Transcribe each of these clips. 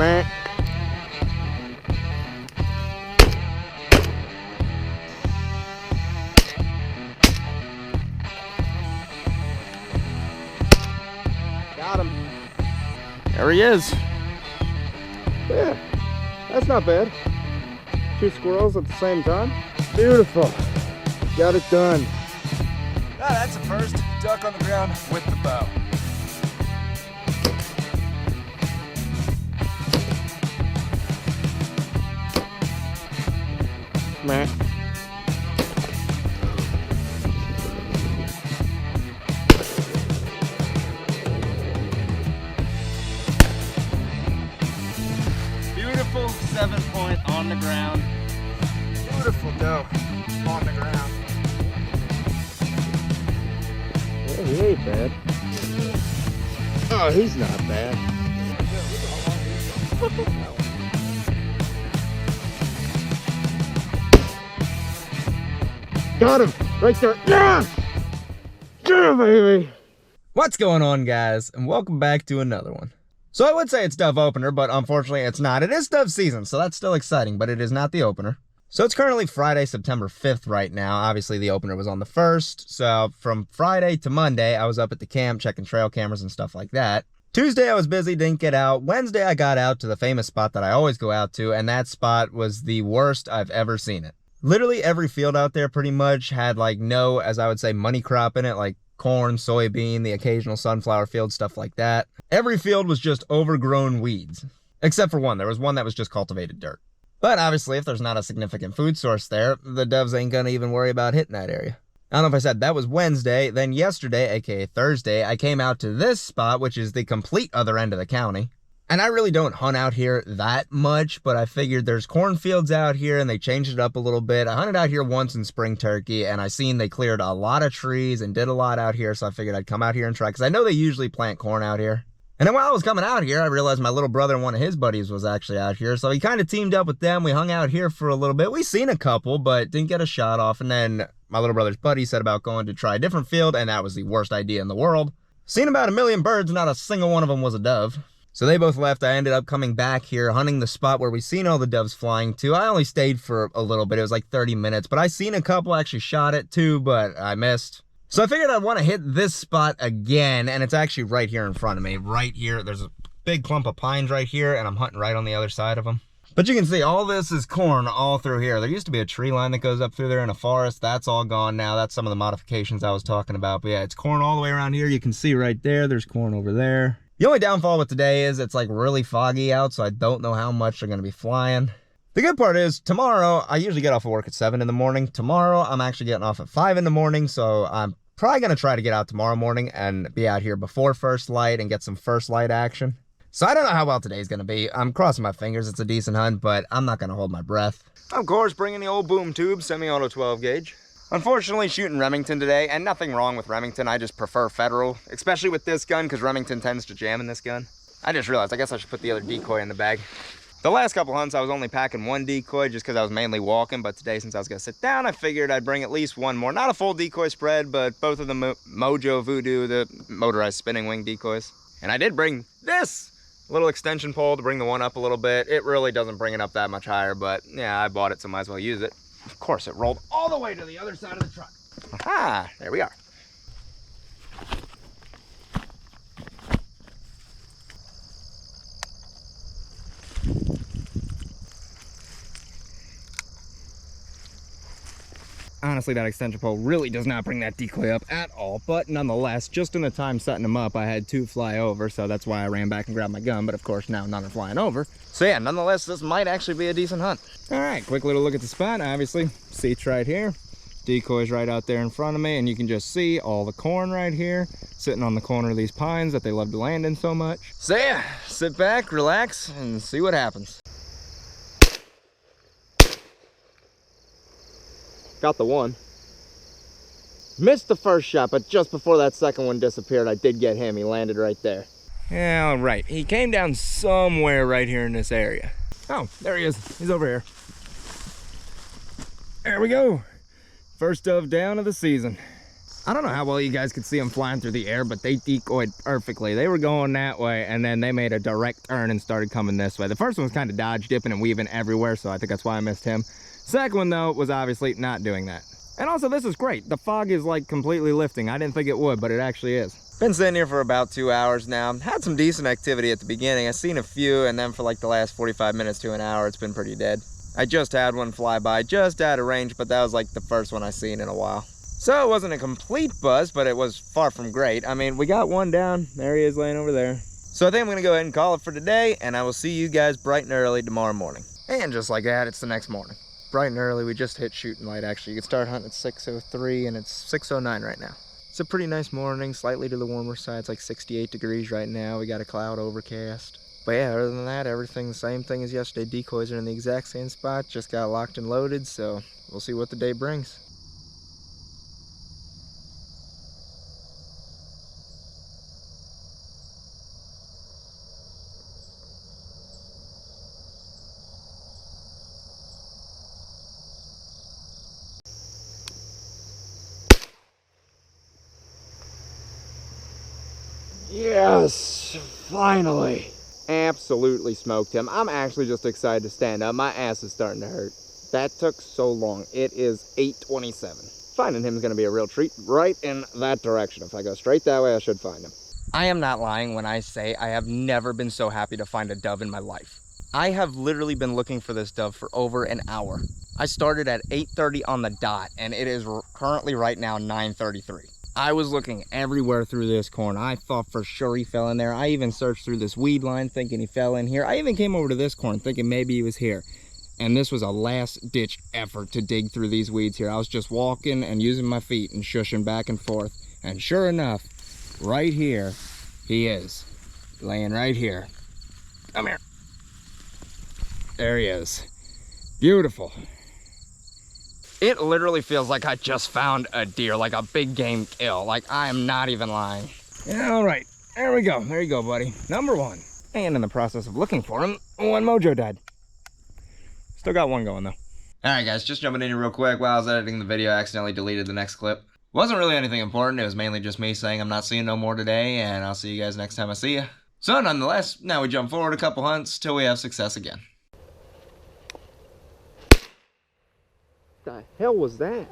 Meh. Got him. There he is. Yeah, that's not bad. 2 squirrels at the same time. Beautiful. Got it done. Ah, that's a first. Duck on the ground with the bow. Meh. Beautiful 7-point on the ground. Beautiful doe on the ground. Yeah, he ain't bad. Oh, he's not bad. Got him right there. Yeah! Yeah, baby. What's going on, guys, and welcome back to another one. So I would say it's dove opener, but unfortunately it's not. It is dove season, so that's still exciting, but it is not the opener. So it's currently Friday, September 5th right now. Obviously the opener was on the 1st, so from Friday to Monday, I was up at the camp checking trail cameras and stuff like that. Tuesday I was busy, didn't get out. Wednesday I got out to the famous spot that I always go out to, and that spot was the worst I've ever seen it. Literally every field out there pretty much had like no, as I would say, money crop in it, like corn, soybean, the occasional sunflower field, stuff like that. Every field was just overgrown weeds, except for one. There was one that was just cultivated dirt. But obviously, if there's not a significant food source there, the doves ain't gonna even worry about hitting that area. I don't know if I said that was Wednesday. Then yesterday, aka Thursday, I came out to this spot, which is the complete other end of the county. And I really don't hunt out here that much, but I figured there's cornfields out here and they changed it up a little bit. I hunted out here once in spring turkey and I seen they cleared a lot of trees and did a lot out here, so I figured I'd come out here and try, because I know they usually plant corn out here. And then while I was coming out here, I realized my little brother and one of his buddies was actually out here, so he kind of teamed up with them. We hung out here for a little bit. We seen a couple, but didn't get a shot off. And then my little brother's buddy said about going to try a different field, and that was the worst idea in the world. Seen about 1 million birds, not a single one of them was a dove. So they both left. I ended up coming back here, hunting the spot where we seen all the doves flying to. I only stayed for a little bit. It was like 30 minutes, but I seen a couple, actually shot it too, but I missed. So I figured I'd want to hit this spot again, and it's actually right here in front of me. Right here, there's a big clump of pines right here, and I'm hunting right on the other side of them. But you can see all this is corn all through here. There used to be a tree line that goes up through there in a forest. That's all gone now. That's some of the modifications I was talking about. But yeah, it's corn all the way around here. You can see right there, there's corn over there. The only downfall with today is it's like really foggy out, so I don't know how much they're gonna be flying. The good part is tomorrow, I usually get off of work at 7 in the morning. Tomorrow, I'm actually getting off at 5 in the morning, so I'm probably gonna try to get out tomorrow morning and be out here before first light and get some first light action. So I don't know how well today's gonna be. I'm crossing my fingers, it's a decent hunt, but I'm not gonna hold my breath. Of course, bringing the old boom tube, semi-auto 12 gauge. Unfortunately, shooting Remington today, and nothing wrong with Remington, I just prefer Federal, especially with this gun, because Remington tends to jam in this gun. I just realized, I guess I should put the other decoy in the bag. The last couple hunts, I was only packing 1 decoy, just because I was mainly walking, but today, since I was gonna sit down, I figured I'd bring at least 1 more. Not a full decoy spread, but both of the Mojo Voodoo, the motorized spinning wing decoys. And I did bring this little extension pole to bring the one up a little bit. It really doesn't bring it up that much higher, but yeah, I bought it, so might as well use it. Of course, it rolled all the way to the other side of the truck. Aha, there we are. Honestly, that extension pole really does not bring that decoy up at all, but nonetheless, just in the time setting them up, I had 2 fly over, so that's why I ran back and grabbed my gun, but of course now none are flying over. So yeah, nonetheless, this might actually be a decent hunt. All right, quick little look at the spot, obviously. Seats right here, decoys right out there in front of me, and you can just see all the corn right here, sitting on the corner of these pines that they love to land in so much. So yeah, sit back, relax, and see what happens. Got the one. Missed the first shot, but just before that second one disappeared, I did get him. He landed right there. Yeah, all right. He came down somewhere right here in this area. Oh, there he is. He's over here. There we go. First dove down of the season. I don't know how well you guys could see them flying through the air, but they decoyed perfectly. They were going that way, and then they made a direct turn and started coming this way. The first one was kind of dodge dipping and weaving everywhere, so I think that's why I missed him. Second one, though, was obviously not doing that. And also, this is great. The fog is like completely lifting. I didn't think it would, but it actually is. Been sitting here for about 2 hours now. Had some decent activity at the beginning. I've seen a few, and then for like the last 45 minutes to an hour, it's been pretty dead. I just had one fly by, just out of range, but that was like the first one I've seen in a while. So it wasn't a complete buzz, but it was far from great. I mean, we got one down. There he is laying over there. So I think I'm gonna go ahead and call it for today, and I will see you guys bright and early tomorrow morning. And just like that, it's the next morning. Bright and early, we just hit shooting light actually. You can start hunting at 6:03 and it's 6:09 right now. It's a pretty nice morning, slightly to the warmer side. It's like 68 degrees right now. We got a cloud overcast. But yeah, other than that, everything the same thing as yesterday. Decoys are in the exact same spot, just got locked and loaded, so we'll see what the day brings. Yes, finally. Absolutely smoked him. I'm actually just excited to stand up. My ass is starting to hurt. That took so long. It is 8:27. Finding him is going to be a real treat right in that direction. If I go straight that way, I should find him. I am not lying when I say I have never been so happy to find a dove in my life. I have literally been looking for this dove for over an hour. I started at 8:30 on the dot, and it is currently right now 9:33. I was looking everywhere through this corn. I thought for sure he fell in there. I even searched through this weed line thinking he fell in here. I even came over to this corn thinking maybe he was here. And this was a last-ditch effort to dig through these weeds here. I was just walking and using my feet and shushing back and forth. And sure enough, right here, he is. Laying right here. Come here. There he is. Beautiful. It literally feels like I just found a deer, like a big game kill. Like, I am not even lying. All right, there we go. There you go, buddy. Number one. And in the process of looking for him, one mojo died. Still got one going, though. All right, guys, just jumping in here real quick. While I was editing the video, I accidentally deleted the next clip. Wasn't really anything important. It was mainly just me saying I'm not seeing no more today, and I'll see you guys next time I see you. So, nonetheless, now we jump forward a couple hunts till we have success again. The hell was that?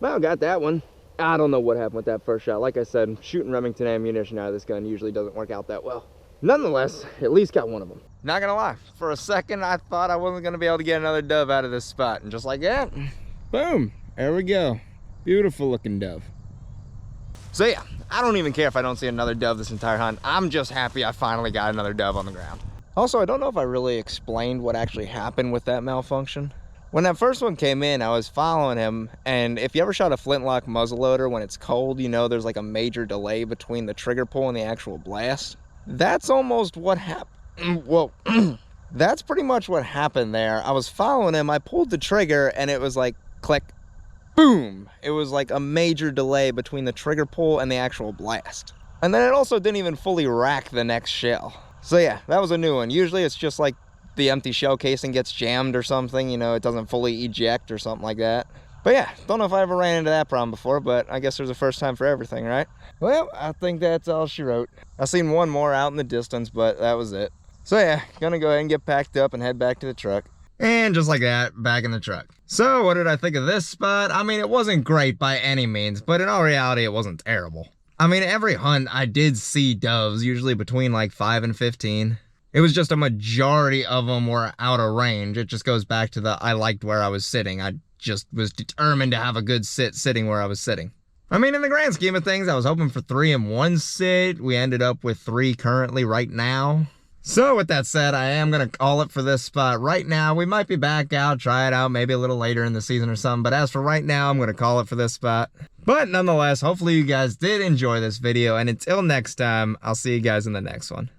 Well, got that one. I don't know what happened with that first shot. Like I said, shooting Remington ammunition out of this gun usually doesn't work out that well. Nonetheless, at least got one of them. Not gonna lie, for a second I thought I wasn't gonna be able to get another dove out of this spot, and just like that, boom, there we go. Beautiful looking dove. So yeah, I don't even care if I don't see another dove this entire hunt. I'm just happy I finally got another dove on the ground. Also, I don't know if I really explained what actually happened with that malfunction. When that first one came in, I was following him, and if you ever shot a flintlock muzzleloader when it's cold, you know there's like a major delay between the trigger pull and the actual blast. That's almost what happened. Whoa. That's pretty much what happened there. I was following him, I pulled the trigger, and it was like, click. Boom! It was like a major delay between the trigger pull and the actual blast. And then it also didn't even fully rack the next shell. So yeah, that was a new one. Usually it's just like the empty shell casing gets jammed or something, you know, it doesn't fully eject or something like that. But yeah, don't know if I ever ran into that problem before, but I guess there's a first time for everything, right? Well, I think that's all she wrote. I seen one more out in the distance, but that was it. So yeah, gonna go ahead and get packed up and head back to the truck. And just like that, back in the truck. So what did I think of this spot? I mean, it wasn't great by any means, but in all reality, it wasn't terrible. I mean, every hunt I did see doves, usually between like 5 and 15. It was just a majority of them were out of range. It just goes back to the I liked where I was sitting. I just was determined to have a good sit sitting where I was sitting. I mean, in the grand scheme of things, I was hoping for 3 in one sit. We ended up with 3 currently right now. So with that said, I am going to call it for this spot right now. We might be back out, try it out maybe a little later in the season or something. But as for right now, I'm going to call it for this spot. But nonetheless, hopefully you guys did enjoy this video. And until next time, I'll see you guys in the next one.